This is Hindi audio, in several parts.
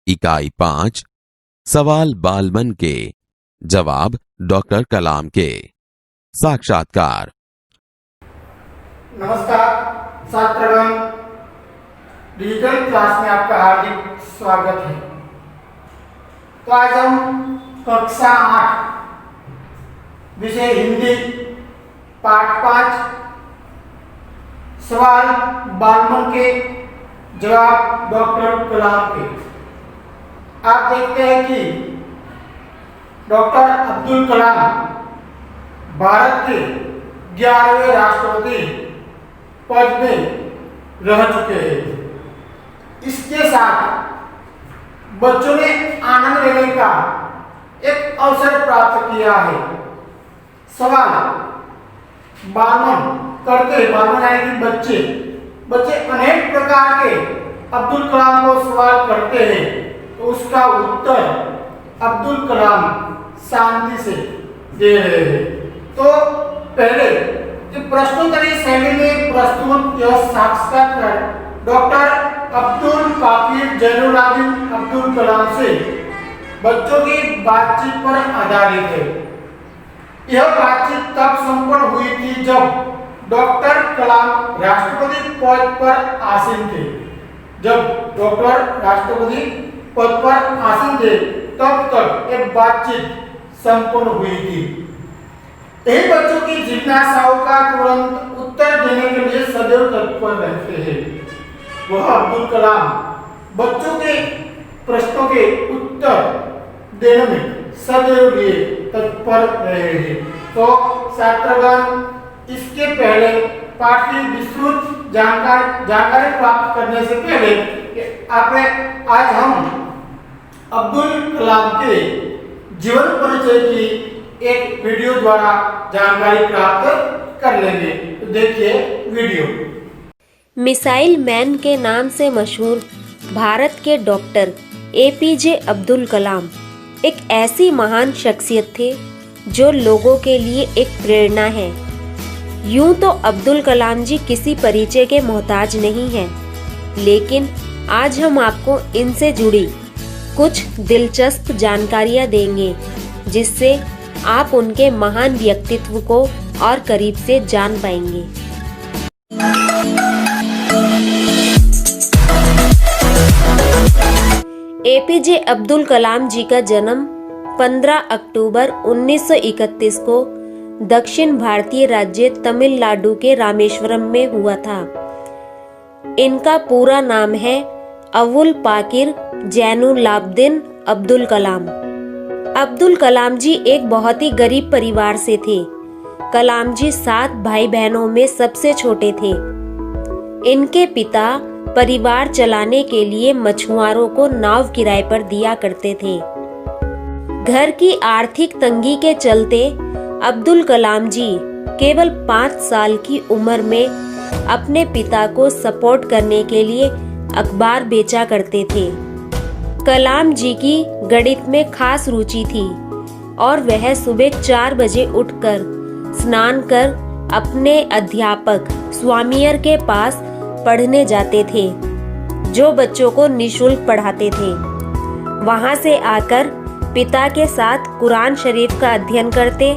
इकाई 5 सवाल बालमन के जवाब डॉक्टर कलाम के। साक्षात्कार। नमस्कार छात्रगण, डिजिटल क्लास में आपका हार्दिक स्वागत है। तो आज हम कक्षा 8 विषय हिंदी पाठ 5 सवाल बालमन के जवाब डॉक्टर कलाम के। आप देखते हैं कि डॉक्टर अब्दुल कलाम भारत के 11वें राष्ट्रपति पद में रह चुके हैं। इसके साथ बच्चों ने आनंद लेने का एक अवसर प्राप्त किया है। सवाल बालमन करते, बालमन यानी कि बच्चे अनेक प्रकार के अब्दुल कलाम को सवाल करते हैं, तो उसका उत्तर अब्दुल कलाम शांति से दे रहे हैं। तो पहले प्रश्नोत्तरी शैली में प्रस्तुत यह साक्षात्कार डॉक्टर अब्दुल कादिर जैनुलाब्दीन अब्दुल कलाम से बच्चों की बातचीत पर आधारित है। यह बातचीत तब संपन्न हुई थी जब डॉक्टर कलाम राष्ट्रपति पद पर आसीन थे। जब डॉक्टर राष्ट्रपति पद पर आसीन थे तब तक एक बातचीत संपन्न हुई थी। यही बच्चों की जिज्ञासाओं का तुरंत उत्तर देने के लिए सदैव तत्पर रहते हैं। वह अब्दुल कलाम बच्चों के प्रश्नों के उत्तर देने में सदैव लिए तत्पर रहे हैं। तो छात्रगण, इसके पहले पाठ की विस्तृत जानकारी प्राप्त करने से पहले आज हम अब्दुल कलाम के जीवन परिचय की एक वीडियो द्वारा जानकारी प्राप्त कर लेंगे। तो देखिए वीडियो। मिसाइल मैन के नाम से मशहूर भारत के डॉक्टर APJ अब्दुल कलाम एक ऐसी महान शख्सियत थे जो लोगों के लिए एक प्रेरणा है। यूं तो अब्दुल कलाम जी किसी परिचय के मोहताज नहीं हैं, लेकिन आज हम आपको इनसे जुड़ी कुछ दिलचस्प जानकारियां देंगे, जिससे आप उनके महान व्यक्तित्व को और करीब से जान पाएंगे। APJ अब्दुल कलाम जी का जन्म 15 अक्टूबर 1931 को दक्षिण भारतीय राज्य तमिलनाडु के रामेश्वरम में हुआ था। इनका पूरा नाम है अवुल पाकिर जैनुलाब्दीन अब्दुल कलाम। अब्दुल कलाम जी एक बहुत ही गरीब परिवार से थे। कलाम जी 7 भाई बहनों में सबसे छोटे थे। इनके पिता परिवार चलाने के लिए मछुआरों को नाव किराए पर दिया करते थे। घर की आर्थिक तंगी के चलते अब्दुल कलाम जी केवल 5 साल की उम्र में अपने पिता को सपोर्ट करने के लिए अखबार बेचा करते थे। कलाम जी की गणित में खास रुचि थी और वह सुबह 4 बजे उठकर स्नान कर अपने अध्यापक स्वामियर के पास पढ़ने जाते थे, जो बच्चों को निःशुल्क पढ़ाते थे। वहां से आकर पिता के साथ कुरान शरीफ का अध्ययन करते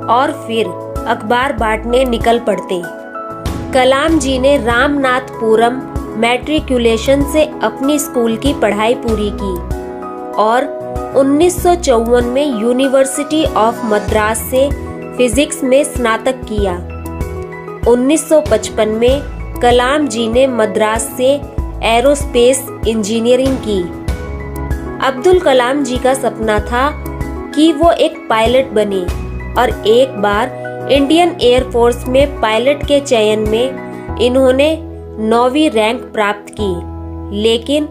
और फिर अखबार बांटने निकल पड़ते। कलाम जी ने रामनाथपुरम मैट्रिकुलेशन से अपनी स्कूल की पढ़ाई पूरी की और 1954 में यूनिवर्सिटी ऑफ मद्रास से फिजिक्स में स्नातक किया। 1955 में कलाम जी ने मद्रास से एरोस्पेस इंजीनियरिंग की। अब्दुल कलाम जी का सपना था कि वो एक पायलट बने और एक बार इंडियन एयरफोर्स में पायलट के चयन में इन्होंने 9वीं रैंक प्राप्त की, लेकिन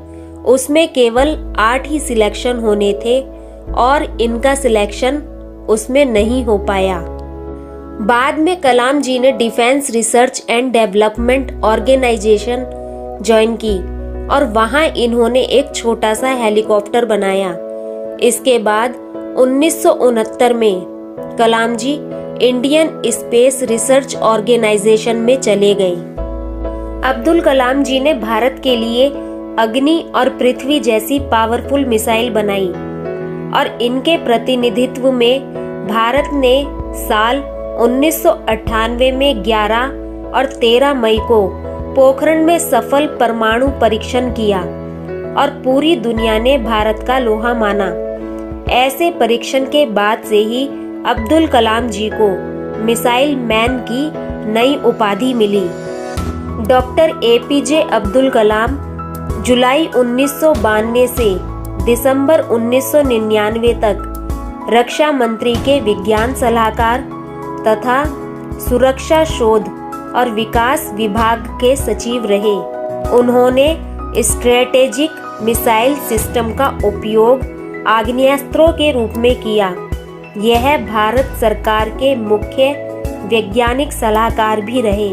उसमें केवल 8 ही सिलेक्शन होने थे और इनका सिलेक्शन उसमें नहीं हो पाया। बाद में कलाम जी ने defence research and development organisation join की और वहां इन्होंने एक छोटा सा हेलीकॉप्टर बनाया। इसके बाद 1969 में कलाम जी इंडियन स्पेस रिसर्च ऑर्गेनाइजेशन में चले गए। अब्दुल कलाम जी ने भारत के लिए अग्नि और पृथ्वी जैसी पावरफुल मिसाइल बनाई और इनके प्रतिनिधित्व में भारत ने साल 1998 में 11 और 13 मई को पोखरण में सफल परमाणु परीक्षण किया और पूरी दुनिया ने भारत का लोहा माना। ऐसे परीक्षण के बाद से ही अब्दुल कलाम जी को मिसाइल मैन की नई उपाधि मिली। डॉक्टर एपीजे अब्दुल कलाम जुलाई 1992 से दिसंबर 1999 तक रक्षा मंत्री के विज्ञान सलाहकार तथा सुरक्षा शोध और विकास विभाग के सचिव रहे। उन्होंने स्ट्रेटेजिक मिसाइल सिस्टम का उपयोग आग्नेयास्त्रों के रूप में किया। यह भारत सरकार के मुख्य वैज्ञानिक सलाहकार भी रहे।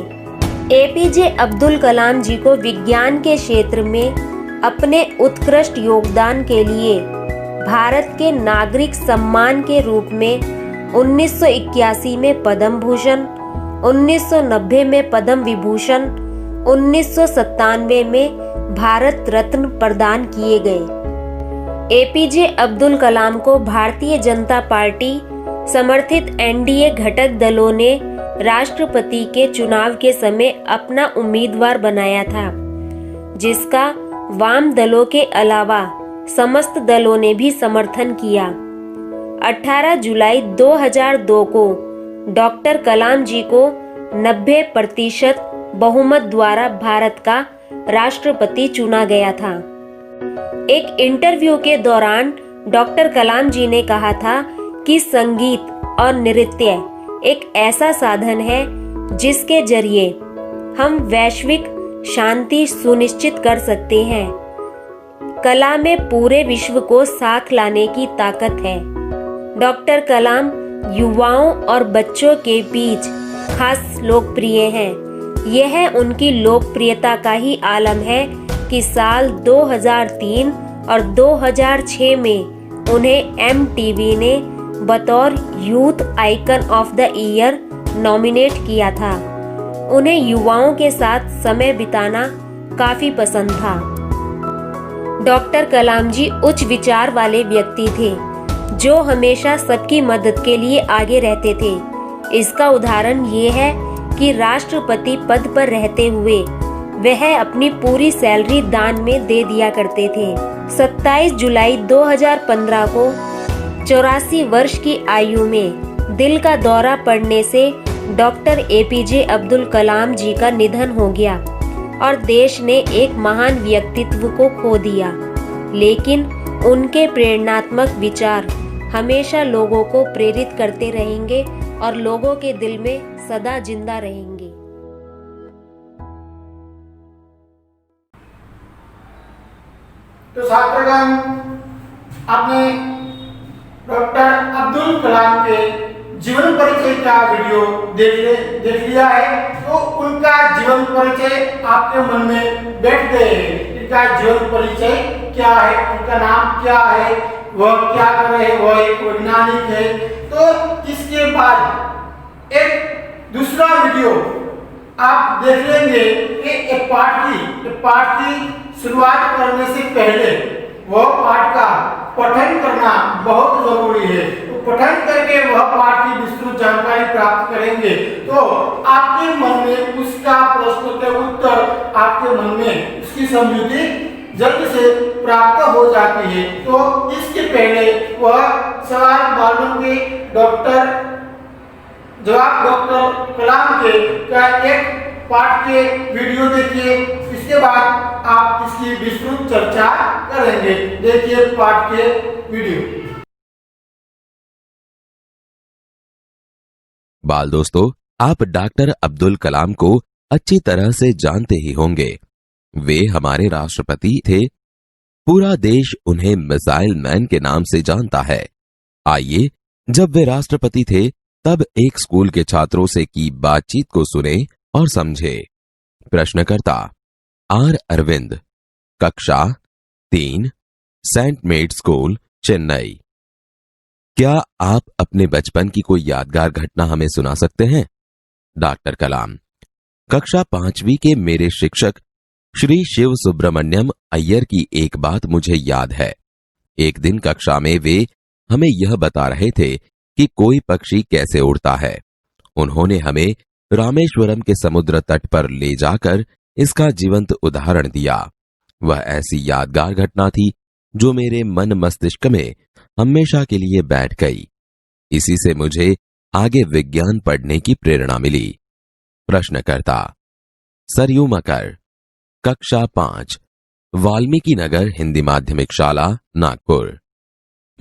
एपीजे अब्दुल कलाम जी को विज्ञान के क्षेत्र में अपने उत्कृष्ट योगदान के लिए भारत के नागरिक सम्मान के रूप में 1981 में पद्म भूषण, 1990 में पद्म विभूषण, 1997 में भारत रत्न प्रदान किए गए। एपीजे अब्दुल कलाम को भारतीय जनता पार्टी समर्थित एनडीए घटक दलों ने राष्ट्रपति के चुनाव के समय अपना उम्मीदवार बनाया था, जिसका वाम दलों के अलावा समस्त दलों ने भी समर्थन किया। 18 जुलाई 2002 को डॉक्टर कलाम जी को 90% बहुमत द्वारा भारत का राष्ट्रपति चुना गया था। एक इंटरव्यू के दौरान डॉक्टर कलाम जी ने कहा था कि संगीत और नृत्य एक ऐसा साधन है जिसके जरिए हम वैश्विक शांति सुनिश्चित कर सकते हैं। कला में पूरे विश्व को साथ लाने की ताकत है। डॉक्टर कलाम युवाओं और बच्चों के बीच खास लोकप्रिय हैं। यह उनकी लोकप्रियता का ही आलम है कि साल 2003 और 2006 में उन्हें MTV ने बतौर youth icon of the year nominate किया था। उन्हें युवाओं के साथ समय बिताना काफी पसंद था। डॉक्टर कलाम जी उच्च विचार वाले व्यक्ति थे जो हमेशा सबकी मदद के लिए आगे रहते थे। इसका उदाहरण ये है कि राष्ट्रपति पद पर रहते हुए वह अपनी पूरी सैलरी दान में दे दिया करते थे। 27 जुलाई 2015 को 84 वर्ष की आयु में दिल का दौरा पड़ने से डॉक्टर एपीजे अब्दुल कलाम जी का निधन हो गया और देश ने एक महान व्यक्तित्व को खो दिया। लेकिन उनके प्रेरणात्मक विचार हमेशा लोगों को प्रेरित करते रहेंगे और लोगों के दिल में सदा जिंदा रहेंगे। तो छात्रगण, आपने डॉक्टर अब्दुल कलाम के जीवन परिचय का वीडियो देख लिया है। तो उनका जीवन परिचय आपके मन में बैठ गए। इनका जीवन परिचय क्या है, उनका नाम क्या है, वह क्या कर रहे हैं, वह एक वैज्ञानिक है। तो इसके बाद एक दूसरा वीडियो आप देख लेंगे कि एक पाठ की शुरुआत करने से पहले वह पाठ का पठन करना बहुत जरूरी है। तो पठन करके वह पाठ की विस्तृत जानकारी प्राप्त करेंगे तो आपके मन में उसका प्रश्न के उत्तर आपके मन में उसकी समझूती जल्द से प्राप्त हो जाती है। तो इसके पहले वह सवाल मालूम के जवाब डॉक्टर कलाम के का एक पाठ के वीडियो देखिए। इसके बाद आप इसकी विस्तृत चर्चा करेंगे। देखिए पाठ के वीडियो। बाल दोस्तों, आप डॉक्टर अब्दुल कलाम को अच्छी तरह से जानते ही होंगे। वे हमारे राष्ट्रपति थे। पूरा देश उन्हें मिसाइल मैन के नाम से जानता है। आइए जब वे राष्ट्रपति थे तब एक स्कूल के छात्रों से की बातचीत को सुने और समझे। प्रश्नकर्ता आर अरविंद, कक्षा 3, सेंट मेड स्कूल, चेन्नई। क्या आप अपने बचपन की कोई यादगार घटना हमें सुना सकते हैं? डॉक्टर कलाम, कक्षा 5वीं के मेरे शिक्षक श्री शिव सुब्रमण्यम अय्यर की एक बात मुझे याद है। एक दिन कक्षा में वे हमें यह बता रहे थे कि कोई पक्षी कैसे उड़ता है। उन्होंने हमें रामेश्वरम के समुद्र तट पर ले जाकर इसका जीवंत उदाहरण दिया। वह ऐसी यादगार घटना थी जो मेरे मन मस्तिष्क में हमेशा के लिए बैठ गई। इसी से मुझे आगे विज्ञान पढ़ने की प्रेरणा मिली। प्रश्नकर्ता सरयू मकर, कक्षा 5, वाल्मीकि नगर हिंदी माध्यमिक शाला, नागपुर।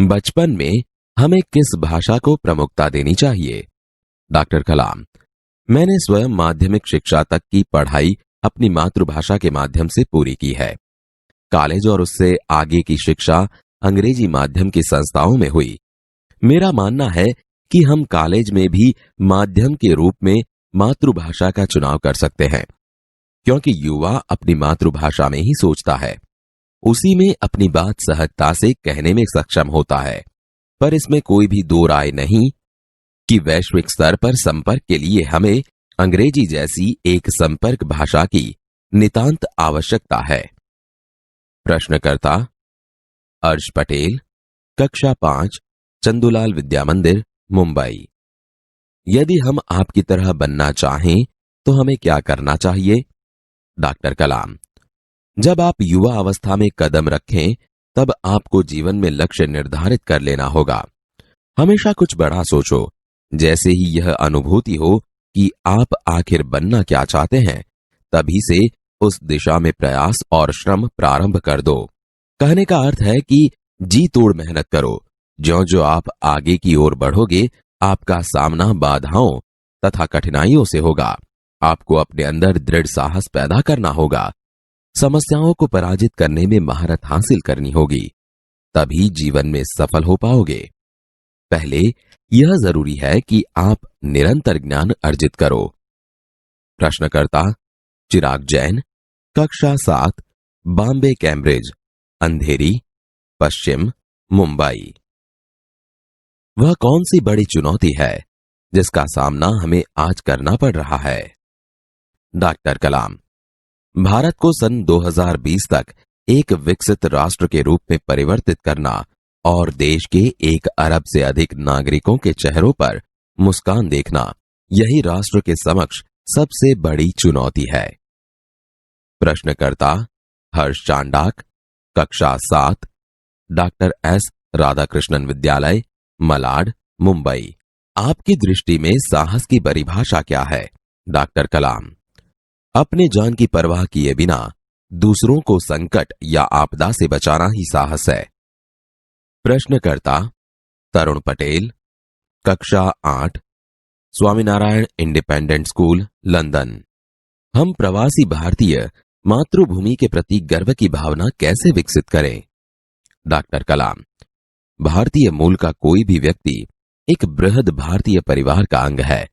बचपन में हमें किस भाषा को प्रमुखता देनी चाहिए? डॉक्टर कलाम, मैंने स्वयं माध्यमिक शिक्षा तक की पढ़ाई अपनी मातृभाषा के माध्यम से पूरी की है। कॉलेज और उससे आगे की शिक्षा अंग्रेजी माध्यम की संस्थाओं में हुई। मेरा मानना है कि हम कॉलेज में भी माध्यम के रूप में मातृभाषा का चुनाव कर सकते हैं, क्योंकि युवा अपनी मातृभाषा में ही सोचता है, उसी में अपनी बात सहजता से कहने में सक्षम होता है। पर इसमें कोई भी दो राय नहीं कि वैश्विक स्तर पर संपर्क के लिए हमें अंग्रेजी जैसी एक संपर्क भाषा की नितांत आवश्यकता है। प्रश्नकर्ता अर्श पटेल, कक्षा 5, चंदूलाल विद्या मंदिर, मुंबई। यदि हम आपकी तरह बनना चाहें तो हमें क्या करना चाहिए? डॉक्टर कलाम, जब आप युवा अवस्था में कदम रखें तब आपको जीवन में लक्ष्य निर्धारित कर लेना होगा। हमेशा कुछ बड़ा सोचो। जैसे ही यह अनुभूति हो कि आप आखिर बनना क्या चाहते हैं, तभी से उस दिशा में प्रयास और श्रम प्रारंभ कर दो। कहने का अर्थ है कि जी तोड़ मेहनत करो। ज्यों-ज्यों आप आगे की ओर बढ़ोगे, आपका सामना बाधाओं तथा कठिनाइयों से होगा। आपको अपने अंदर दृढ़ साहस पैदा करना होगा। समस्याओं को पराजित करने में महारत हासिल करनी होगी, तभी जीवन में सफल हो पाओगे। पहले यह जरूरी है कि आप निरंतर ज्ञान अर्जित करो। प्रश्नकर्ता चिराग जैन, कक्षा 7, बॉम्बे कैम्ब्रिज, अंधेरी, पश्चिम, मुंबई। वह कौन सी बड़ी चुनौती है जिसका सामना हमें आज करना पड़ रहा है? डॉक्टर कलाम, भारत को सन 2020 तक एक विकसित राष्ट्र के रूप में परिवर्तित करना और देश के 1 अरब से अधिक नागरिकों के चेहरों पर मुस्कान देखना, यही राष्ट्र के समक्ष सबसे बड़ी चुनौती है। प्रश्नकर्ता हर्ष चांडाक, कक्षा 7, डॉक्टर एस राधाकृष्णन विद्यालय, मलाड, मुंबई। आपकी दृष्टि में साहस की परिभाषा क्या है? डॉक्टर कलाम, अपने जान की परवाह किए बिना दूसरों को संकट या आपदा से बचाना ही साहस है। प्रश्नकर्ता तरुण पटेल, कक्षा 8, स्वामीनारायण इंडिपेंडेंट स्कूल, लंदन। हम प्रवासी भारतीय मातृभूमि के प्रति गर्व की भावना कैसे विकसित करें? डॉक्टर कलाम, भारतीय मूल का कोई भी व्यक्ति एक बृहद भारतीय परिवार का अंग है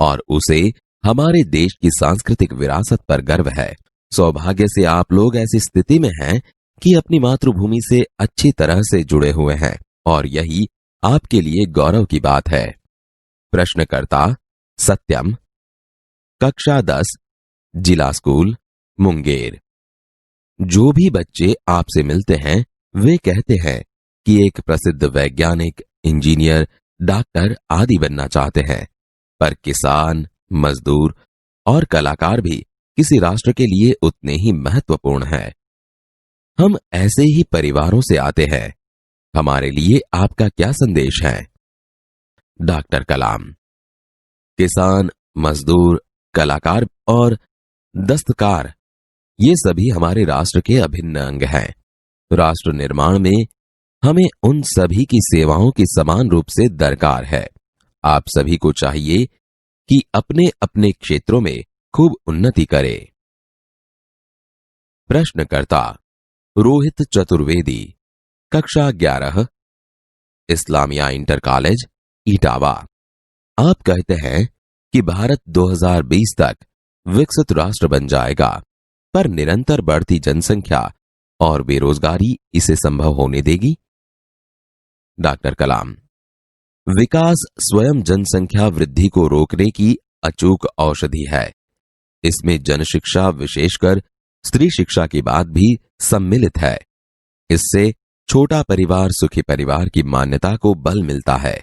और उसे हमारे देश की सांस्कृतिक विरासत पर गर्व है। सौभाग्य से आप लोग ऐसी स्थिति में हैं कि अपनी मातृभूमि से अच्छी तरह से जुड़े हुए हैं और यही आपके लिए गौरव की बात है। प्रश्नकर्ता सत्यम, कक्षा 10, जिला स्कूल, मुंगेर। जो भी बच्चे आपसे मिलते हैं वे कहते हैं कि एक प्रसिद्ध वैज्ञानिक, इंजीनियर, डॉक्टर आदि बनना चाहते हैं, पर किसान, मजदूर और कलाकार भी किसी राष्ट्र के लिए उतने ही महत्वपूर्ण हैं। हम ऐसे ही परिवारों से आते हैं। हमारे लिए आपका क्या संदेश है? डॉक्टर कलाम, किसान, मजदूर, कलाकार और दस्तकार ये सभी हमारे राष्ट्र के अभिन्न अंग हैं। राष्ट्र निर्माण में हमें उन सभी की सेवाओं की समान रूप से दरकार है। आप सभी को चाहिए कि अपने अपने क्षेत्रों में खूब उन्नति करें। प्रश्नकर्ता रोहित चतुर्वेदी, कक्षा 11, इस्लामिया इंटर कॉलेज, इटावा। आप कहते हैं कि भारत 2020 तक विकसित राष्ट्र बन जाएगा, पर निरंतर बढ़ती जनसंख्या और बेरोजगारी इसे संभव होने देगी? डॉक्टर कलाम, विकास स्वयं जनसंख्या वृद्धि को रोकने की अचूक औषधि है। इसमें जनशिक्षा, विशेषकर स्त्री शिक्षा की बात भी सम्मिलित है। इससे छोटा परिवार सुखी परिवार की मान्यता को बल मिलता है।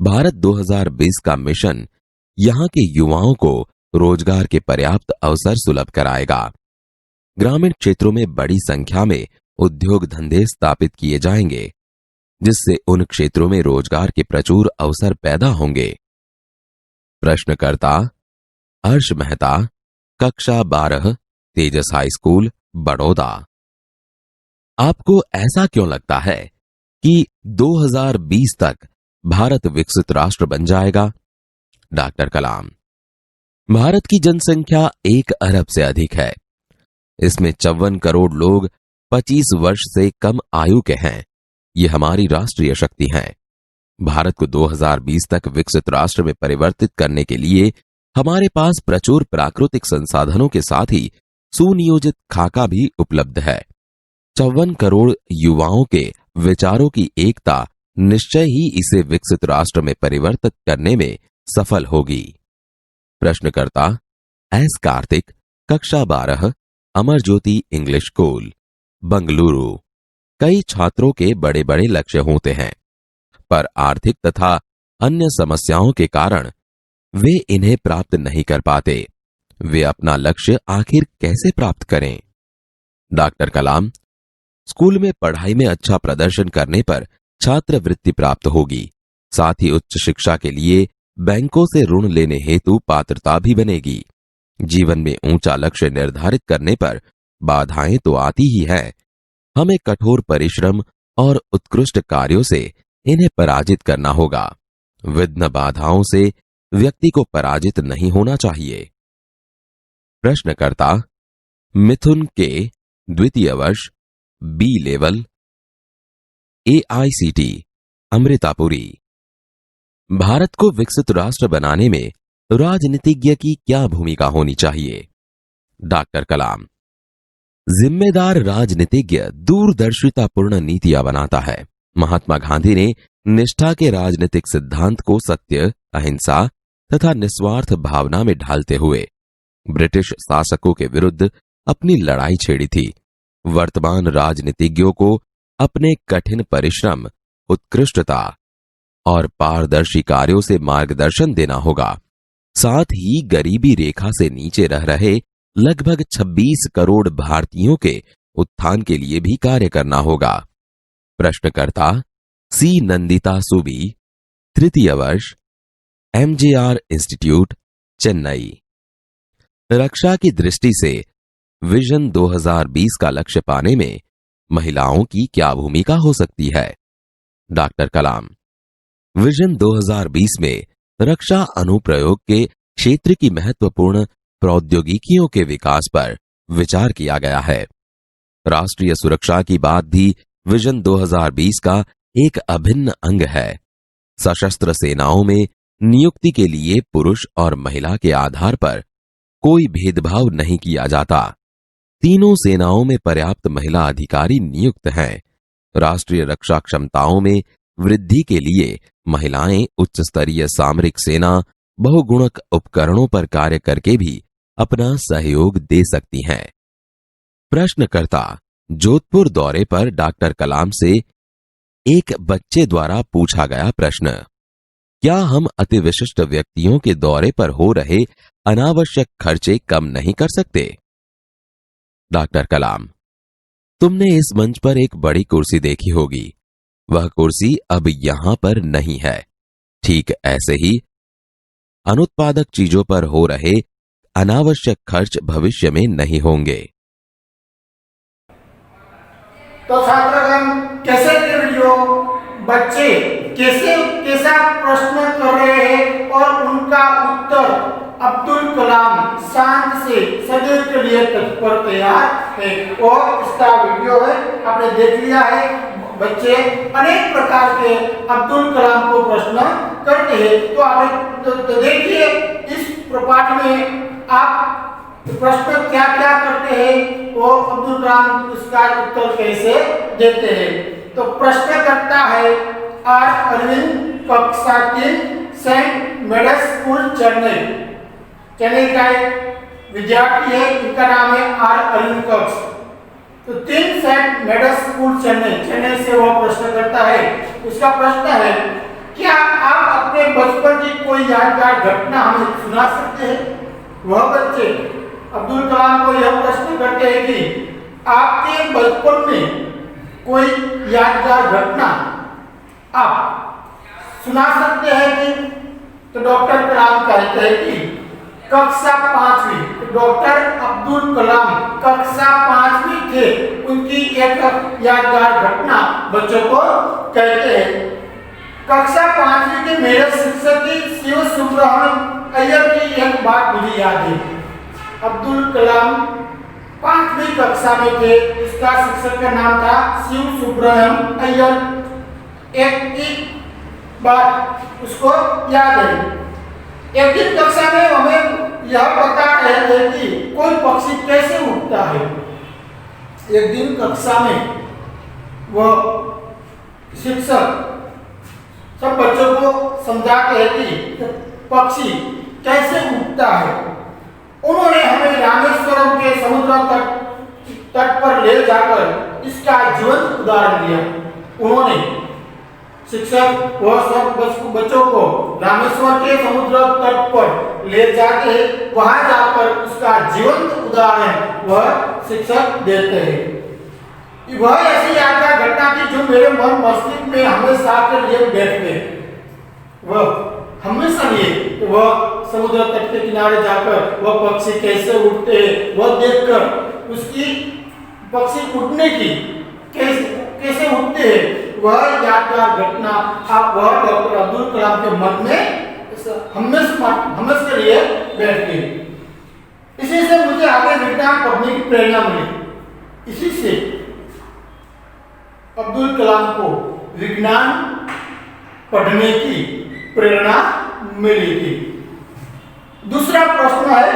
भारत 2020 का मिशन यहां के युवाओं को रोजगार के पर्याप्त अवसर सुलभ कराएगा। ग्रामीण क्षेत्रों में बड़ी संख्या में उद्योग धंधे स्थापित किए जाएंगे, जिससे उन क्षेत्रों में रोजगार के प्रचुर अवसर पैदा होंगे। प्रश्नकर्ता हर्ष मेहता, कक्षा 12, तेजस हाई स्कूल, बड़ौदा। आपको ऐसा क्यों लगता है कि 2020 तक भारत विकसित राष्ट्र बन जाएगा? डॉक्टर कलाम, भारत की जनसंख्या 1 अरब से अधिक है। इसमें 54 करोड़ लोग 25 वर्ष से कम आयु के हैं। ये हमारी राष्ट्रीय शक्ति है। भारत को 2020 तक विकसित राष्ट्र में परिवर्तित करने के लिए हमारे पास प्रचुर प्राकृतिक संसाधनों के साथ ही सुनियोजित खाका भी उपलब्ध है। 54 करोड़ युवाओं के विचारों की एकता निश्चय ही इसे विकसित राष्ट्र में परिवर्तित करने में सफल होगी। प्रश्नकर्ता एस कार्तिक, कक्षा 12, अमर ज्योति इंग्लिश स्कूल, बंगलुरु। कई छात्रों के बड़े बड़े लक्ष्य होते हैं, पर आर्थिक तथा अन्य समस्याओं के कारण वे इन्हें प्राप्त नहीं कर पाते। वे अपना लक्ष्य आखिर कैसे प्राप्त करें? डॉक्टर कलाम, स्कूल में पढ़ाई में अच्छा प्रदर्शन करने पर छात्रवृत्ति प्राप्त होगी। साथ ही उच्च शिक्षा के लिए बैंकों से ऋण लेने हेतु पात्रता भी बनेगी। जीवन में ऊंचा लक्ष्य निर्धारित करने पर बाधाएं तो आती ही हैं। हमें कठोर परिश्रम और उत्कृष्ट कार्यों से इन्हें पराजित करना होगा। विघ्न बाधाओं से व्यक्ति को पराजित नहीं होना चाहिए। प्रश्नकर्ता मिथुन के, द्वितीय वर्ष, बी लेवल, AICT, अमृतापुरी। भारत को विकसित राष्ट्र बनाने में राजनीतिज्ञ की क्या भूमिका होनी चाहिए? डॉक्टर कलाम, जिम्मेदार राजनीतिज्ञ दूरदर्शितापूर्ण नीतियां बनाता है। महात्मा गांधी ने निष्ठा के राजनीतिक सिद्धांत को सत्य, अहिंसा तथा निस्वार्थ भावना में ढालते हुए ब्रिटिश शासकों के विरुद्ध अपनी लड़ाई छेड़ी थी। वर्तमान राजनीतिज्ञों को अपने कठिन परिश्रम, उत्कृष्टता और पारदर्शी कार्यों से मार्गदर्शन देना होगा। साथ ही गरीबी रेखा से नीचे रह रहे लगभग 26 करोड़ भारतीयों के उत्थान के लिए भी कार्य करना होगा। प्रश्नकर्ता सी नंदिता सुबी, तृतीय वर्ष, MJR इंस्टीट्यूट, चेन्नई। रक्षा की दृष्टि से विजन 2020 का लक्ष्य पाने में महिलाओं की क्या भूमिका हो सकती है? डॉक्टर कलाम, विजन 2020 में रक्षा अनुप्रयोग के क्षेत्र की महत्वपूर्ण प्रौद्योगिकियों के विकास पर विचार किया गया है। राष्ट्रीय सुरक्षा की बात भी विजन 2020 का एक अभिन्न अंग है। सशस्त्र सेनाओं में नियुक्ति के लिए पुरुष और महिला के आधार पर कोई भेदभाव नहीं किया जाता। तीनों सेनाओं में पर्याप्त महिला अधिकारी नियुक्त हैं। राष्ट्रीय रक्षा क्षमताओं में वृद्धि के लिए महिलाएं उच्च स्तरीय सामरिक सेना बहुगुणक उपकरणों पर कार्य करके भी अपना सहयोग दे सकती हैं। प्रश्नकर्ता जोधपुर दौरे पर डॉक्टर कलाम से एक बच्चे द्वारा पूछा गया प्रश्न, क्या हम अति विशिष्ट व्यक्तियों के दौरे पर हो रहे अनावश्यक खर्चे कम नहीं कर सकते? डॉक्टर कलाम, तुमने इस मंच पर एक बड़ी कुर्सी देखी होगी। वह कुर्सी अब यहां पर नहीं है। ठीक ऐसे ही अनुत्पादक चीजों पर हो रहे अनावश्यक खर्च भविष्य में नहीं होंगे। तो छात्रगण कैसे थे वीडियो, बच्चे कैसा प्रश्न कर रहे हैं और उनका उत्तर अब्दुल कलाम शांत से सदैव के लिए तत्पर तैयार है। और इसका वीडियो है, आपने देख लिया है। बच्चे अनेक प्रकार के अब्दुल कलाम को प्रश्न करते हैं। तो आप तो देखिए इस पाठ में आप प्रश्न क्या क्या करते हैं, वो अब्दुल कलाम उसका उत्तर कैसे देते हैं। तो प्रश्न करता है आर अरविंद, कक्षा 3, सेंट मेडस स्कूल चेन्नई। चेन्नई का एक विद्यार्थी है, इनका नाम है आर अरविंद कक्ष। तो 3 सेंट मेडस स्कूल चेन्नई से वो प्रश्न करता है। उसका प्रश्न है, क्या आप अपने बचपन की कोई यादगार घटना हमें सुना सकते हैं? वह बच्चे अब्दुल कलाम को यह प्रश्न करते हैं कि आपके बचपन में कोई यादगार घटना आप सुना सकते हैं कि? तो डॉक्टर कलाम कहते हैं कि कक्षा 5वीं, डॉक्टर अब्दुल कलाम कक्षा 5वीं थे, उनकी एक यादगार घटना बच्चों को कहते हैं। कक्षा 5वीं के मेरे शिक्षक की शिव सुब्रमण्यम अय्यर की एक बात मुझे याद है। अब्दुल कलाम 5वीं कक्षा में थे, इसका शिक्षक का नाम था शिव सुब्रमण्यम अय्यर। एक बात उसको याद है। एक दिन कक्षा में हमें यह बता रहे थे कि कोई पक्षी कैसे उड़ता है। एक दिन कक्षा में वह शिक्षक सब बच्चों को समझाते हैं कि पक्षी कैसे उड़ता है। उन्होंने हमें रामेश्वरम के समुद्र तट पर ले जाकर इसका जीवंत उदाहरण दिया। उन्होंने शिक्षक वह सब बच्चों को रामेश्वर के समुद्र तट पर ले जाते हैं, वहां जाकर उसका जीवंत उदाहरण वह शिक्षक देते हैं। वह ऐसी यादगार घटना थी जो मेरे मन मस्तिष्क में हमेशा आकर लिए बैठते। वह हमेशा लिए वह समुद्र तट के किनारे जाकर वह पक्षी कैसे उड़ते हैं, वह देखकर उसकी पक्षी उड़ने की कैसे उड़ते हैं, वह यादगार घटना वह डॉक्टर अब्दुल कलाम के मन में हमेशा लिए बैठ गई। इसी से मुझे आगे विज्ञान पढ़ने की प्रेरणा मिली। इसी से अब्दुल कलाम को विज्ञान पढ़ने की प्रेरणा मिली थी। दूसरा प्रश्न है,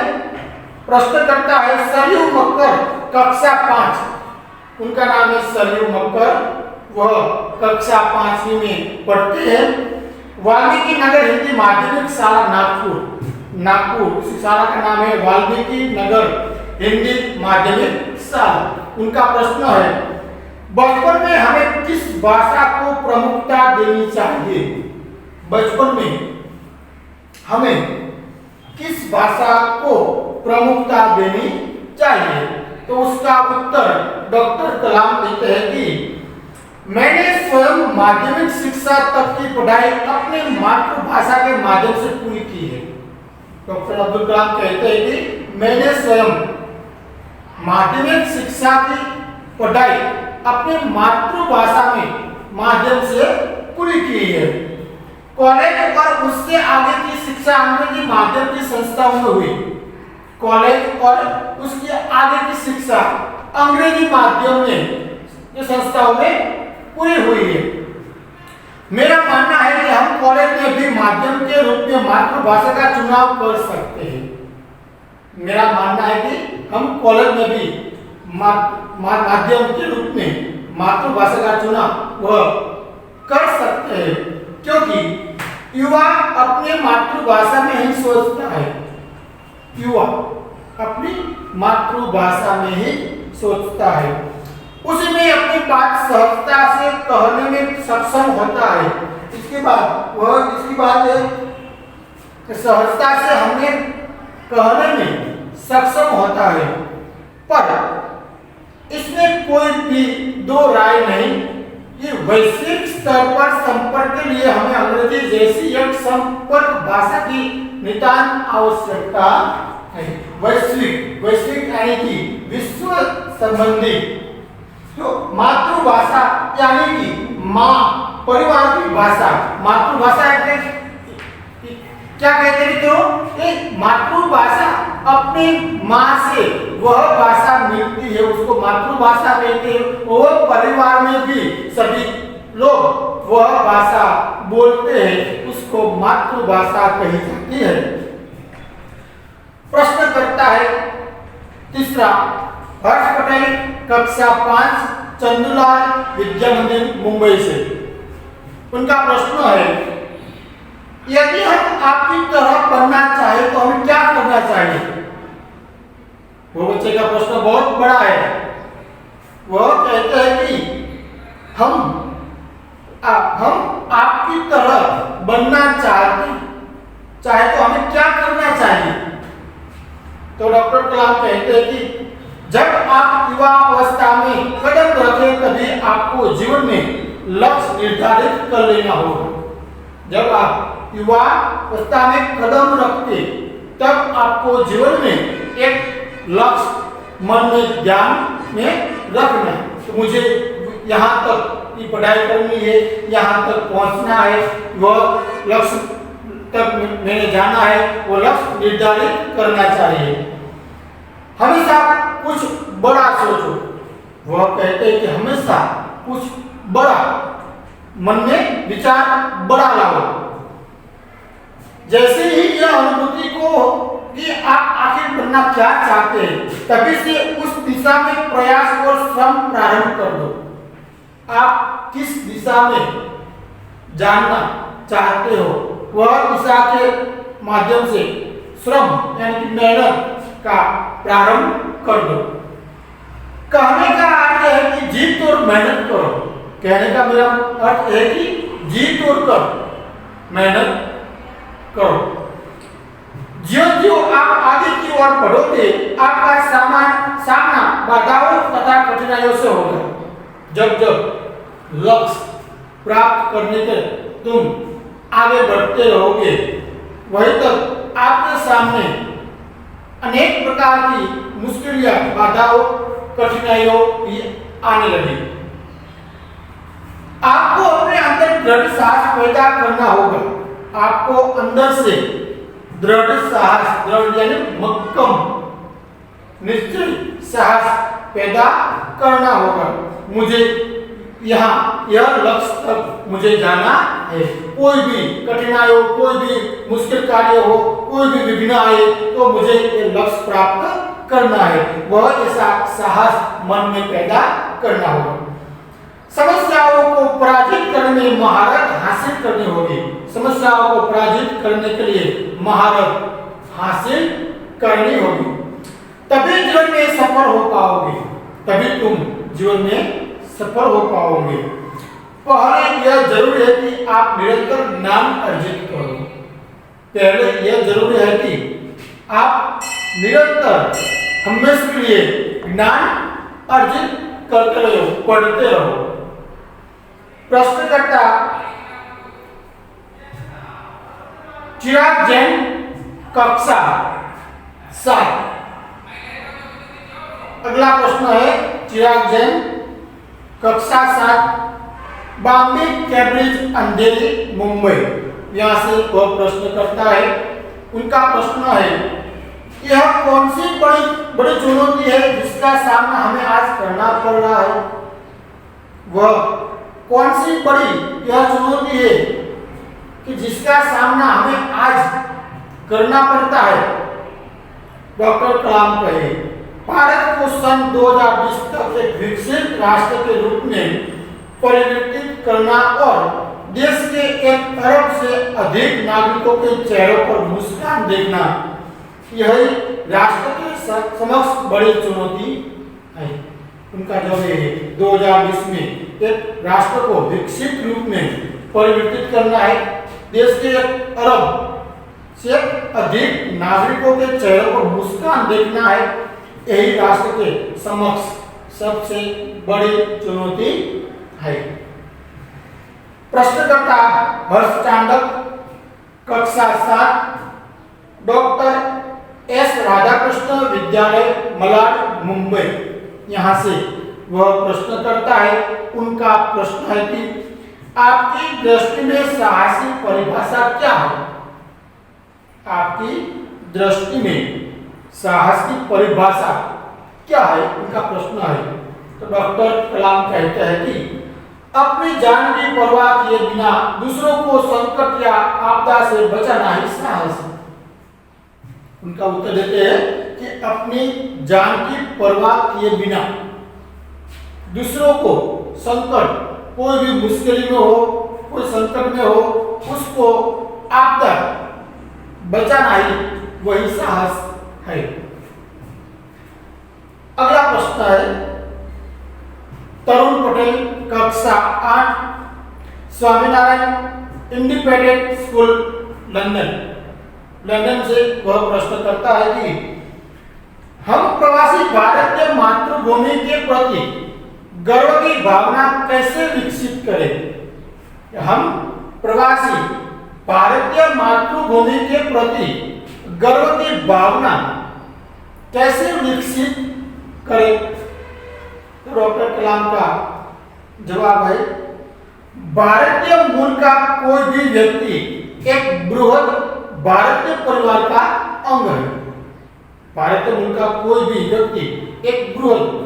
प्रश्न करता है सरयू मक्कर, कक्षा 5। उनका नाम है सरयू मक्कर, वह कक्षा 5वीं में पढ़ते हैं। वाल्मीकि नगर हिंदी माध्यमिक शाला नागपुर, उस शाला का नाम है वाल्मीकि नगर हिंदी माध्यमिक शाला। उनका प्रश्न है, बचपन में हमें किस भाषा को प्रमुखता देनी चाहिए? बचपन में हमें किस भाषा को प्रमुखता देनी चाहिए? तो उसका उत्तर डॉक्टर कलाम देते हैं कि मैंने स्वयं माध्यमिक शिक्षा तक की पढ़ाई अपने मातृभाषा के माध्यम से पूरी की है। डॉक्टर अब्दुल कलाम कहते हैं कि मैंने स्वयं माध्यमिक शिक्षा की पढ़ाई अपने मातृभाषा में माध्यम से पूरी की है। कॉलेज और उससे आगे की शिक्षा अंग्रेजी माध्यम की संस्थाओं में हुई। कॉलेज और उसके आगे की शिक्षा अंग्रेजी माध्यम में संस्थाओं में पूरी हुई है। मेरा मानना है कि हम कॉलेज में भी माध्यम के रूप में मातृभाषा का चुनाव कर सकते हैं। मेरा मानना है कि हम कॉलेज में भी माध्यम के रूप में मातृभाषा का चुनाव वह कर सकते हैं, क्योंकि युवा अपनी मातृभाषा में ही सोचता है। युवा अपनी मातृभाषा में ही सोचता है, उसमें अपनी बात सहजता से कहने में सक्षम होता है। इसके बाद सहजता से हमें कहने में सक्षम होता है। पर इसमें कोई भी दो राय नहीं कि वैश्विक स्तर पर संपर्क के लिए हमें अंग्रेजी जैसी एक संपर्क भाषा की नितांत आवश्यकता है। वैश्विक यानी कि विश्व संबंधी तो मातृभाषा यानी कि माँ परिवार की भाषा। मातृभाषा क्या कहते हैं? तो मातृभाषा अपनी माँ से वह भाषा मिलती है, उसको मातृभाषा कहते हैं। और परिवार में भी सभी लोग वह भाषा बोलते हैं, उसको मातृभाषा कही जाती है। प्रश्न करता है तीसरा, हर्ष पटेल, कक्षा 5, चंदूलाल विद्या मंदिर, मुंबई से। उनका प्रश्न है, यदि हम आपकी तरह बनना चाहे तो हमें क्या करना चाहिए? वो बच्चे का प्रश्न बहुत बड़ा है। वह कहते हैं कि हम आपकी तरह बनना चाहे तो हमें क्या करना चाहिए? तो डॉक्टर कलाम कहते हैं कि जब आप युवा अवस्था में कदम रखें तभी आपको जीवन में लक्ष्य निर्धारित कर लेना होगा। जब आप युवा अवस्था में कदम रखते तब आपको जीवन में एक लक्ष्य मन में ध्यान में रखना है। तो मुझे यहाँ तक की पढ़ाई करनी है, यहाँ तक पहुँचना है, वह लक्ष्य तक मैंने जाना है, वो लक्ष्य निर्धारित करना चाहिए। हमेशा कुछ बड़ा सोचो। वह कहते हैं कि हमेशा कुछ बड़ा, मन में विचार बड़ा लाओ। जैसे ही यह अनुभूति को कि आप आखिर बनना क्या चाहते हैं, तभी से उस दिशा में प्रयास और श्रम प्रारंभ कर दो। आप किस दिशा में जानना चाहते हो, वह दिशा के माध्यम से श्रम यानी कि मेहनत का प्रारंभ कर दो। कहने का अर्थ है कि जी तोड़ मेहनत करो। कहने का मेरा अर्थ है कि जी तोड़ कर मेहनत करो। ज्यों-ज्यों आप आगे की ओर बढ़ोगे, आपका सामना बाधाओं तथा कठिनाइयों से होगा। जब जब लक्ष्य प्राप्त करने के तुम आगे बढ़ते रहोगे, वहीं तक आपके सामने अनेक प्रकार की मुश्किलें, बाधाओं, कठिनाइयों भी आने लगेगी। आपको अपने अंदर दृढ़ साहस पैदा करना होगा। आपको अंदर से दृढ़ साहस, दृढ़ यानी मक्कम, निश्चय साहस पैदा करना होगा। मुझे यहाँ यह लक्ष्य तक मुझे जाना है। कोई भी कठिनाई हो, कोई भी मुश्किल कार्य हो, कोई भी विघ्न आए तो मुझे ये लक्ष्य प्राप्त करना है। वह ऐसा साहस मन में पैदा करना होगा। समस्याओं को पराजित करने में महारत हासिल करनी होगी। समस्याओं को पराजित करने के लिए महारत हासिल करनी होगी, तभी जीवन में सफल हो पाओगे। तभी तुम जीवन में सफल हो पाओगे। पहले यह जरूरी है कि आप निरंतर ज्ञान अर्जित करो। पहले यह जरूरी है कि आप निरंतर हमेशा के लिए ज्ञान अर्जित करते रहो, पढ़ते रहो। प्रश्नकर्ता चिराग जैन, कक्षा 7। अगला प्रश्न है चिराग जैन, कक्षा 7, बॉम्बे कैम्ब्रिज अंधेरी, मुंबई। यहाँ से वह प्रश्न करता है। उनका प्रश्न है, यह कौन सी बड़ी चुनौती है जिसका सामना हमें आज करना पड़ रहा है? वह कौन सी बड़ी यह चुनौती है कि जिसका सामना हमें आज करना पड़ता है? डॉक्टर कलाम कहे, भारत को सन 2020 तक एक विकसित राष्ट्र के रूप में परिवर्तित करना और देश के 1 अरब से अधिक नागरिकों के चेहरों पर मुस्कान देखना, यही राष्ट्र के समक्ष बड़ी चुनौती है। उनका जवाब है 2020 में एक राष्ट्र को विकसित रूप में परिवर्तित करना है, देश के 1 अरब से अधिक नागरिकों के चेहरों पर मुस्कान देखना है, यही राष्ट्र के समक्ष सबसे बड़ी चुनौती है। प्रश्नकर्ता हर्ष चांडक, कक्षा 7, डॉक्टर एस राधाकृष्ण विद्यालय, मलाड, मुंबई। यहाँ से वह प्रश्न करता है। उनका प्रश्न है कि आपकी दृष्टि में साहसी परिभाषा क्या है? आपकी दृष्टि में साहस की परिभाषा क्या है, उनका प्रश्न है। तो डॉक्टर कलाम कहते हैं कि अपनी जान की परवाह किए बिना दूसरों को संकट या आपदा से बचाना ही साहस है। उनका उत्तर देते हैं कि अपनी जान की परवाह किए बिना दूसरों को संकट, कोई भी मुश्किल में हो, कोई संकट में हो, उसको आपदा बचाना ही वही साहस है। अगला प्रश्न है तरुण पटेल, कक्षा 8, स्वामीनारायण इंडिपेंडेंट स्कूल, लंदन से वह प्रश्न करता है कि हम प्रवासी भारत के मातृभूमि के प्रति गर्व की भावना कैसे विकसित करें। हम प्रवासी भारतीय मातृभूमि के प्रति गर्व की भावना कैसे विकसित करें। तो डॉक्टर कलाम का जवाब है, भारतीय मूल का कोई भी व्यक्ति एक बृहद भारतीय परिवार का अंग है। भारतीय मूल का कोई भी व्यक्ति एक बृहद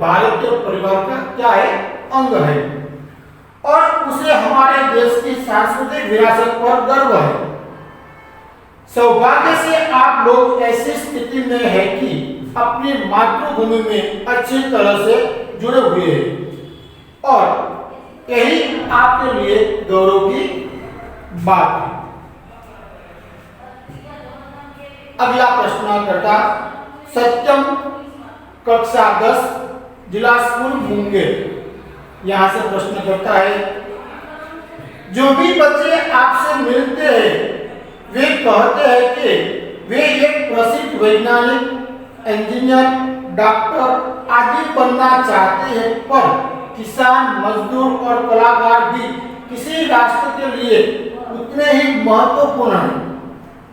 भारतीय परिवार का क्या है, अंग है, और उसे हमारे देश की सांस्कृतिक विरासत पर गर्व है। सौभाग्य से आप लोग ऐसी स्थिति में है कि अपनी मातृभूमि में अच्छी तरह से जुड़े हुए हैं और यही आपके लिए गौरव की बात है। अगला प्रश्नकर्ता सत्यम, कक्षा 10, जिला स्कूल मुंगेर, यहां से प्रश्न करता है, जो भी बच्चे आपसे मिलते हैं वे कहते हैं कि वे एक प्रसिद्ध वैज्ञानिक, इंजीनियर, डॉक्टर आदि बनना चाहते हैं, पर किसान, मजदूर और कलाकार भी किसी राष्ट्र के लिए उतने ही महत्वपूर्ण हैं।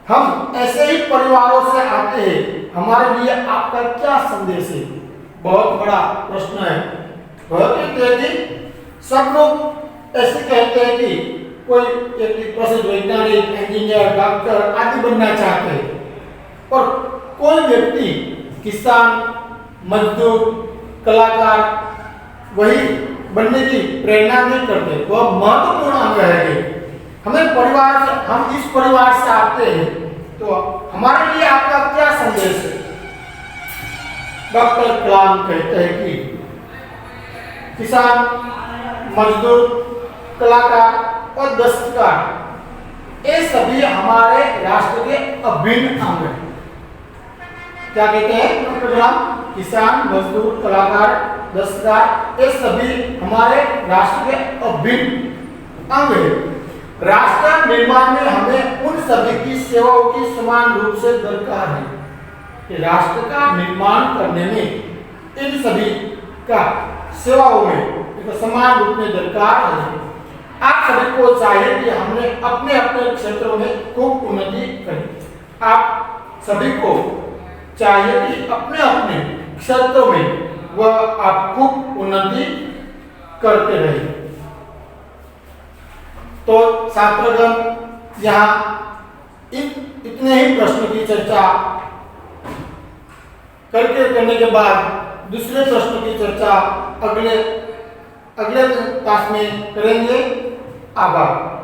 हम ऐसे ही परिवारों से आते हैं, हमारे लिए आपका क्या संदेश है। बहुत बड़ा प्रश्न है। वह कहते हैं कि सब लोग ऐसे कहते हैं कि कोई एक प्रसिद्ध वैज्ञानिक, इंजीनियर, डॉक्टर आदि बनना चाहते हैं, और कोई व्यक्ति किसान, मजदूर, कलाकार वही बनने की प्रेरणा नहीं करते। वह महत्वपूर्ण अंग है। हमें परिवार से, हम इस परिवार से आते हैं, तो हमारे लिए आपका क्या संदेश है। डॉक्टर कलाम कहते हैं कि किसान, मजदूर, कलाकार और दस्तकार ये सभी हमारे राष्ट्र के अभिन्न अंग हैं। क्या कहते हैं डॉक्टर कलाम? किसान, मजदूर, कलाकार, दस्तकार ये सभी हमारे राष्ट्र के अभिन्न अंग हैं। राष्ट्र निर्माण में हमें उन सभी की सेवाओं की समान रूप से दरकार है। कि राष्ट्र का निर्माण करने में इन सभी का सेवाओं में समान रूप में दरकार है। आप सभी को चाहिए कि हमने अपने अपने क्षेत्रों में खूब उन्नति करें। आप सभी को चाहिए कि अपने अपने क्षेत्रों में वह आप खूब उन्नति करते रहे। तो छात्रगण यहाँ इतने ही प्रश्न की चर्चा करने के बाद दूसरे प्रश्न की चर्चा अगले क्लास में करेंगे। आभार।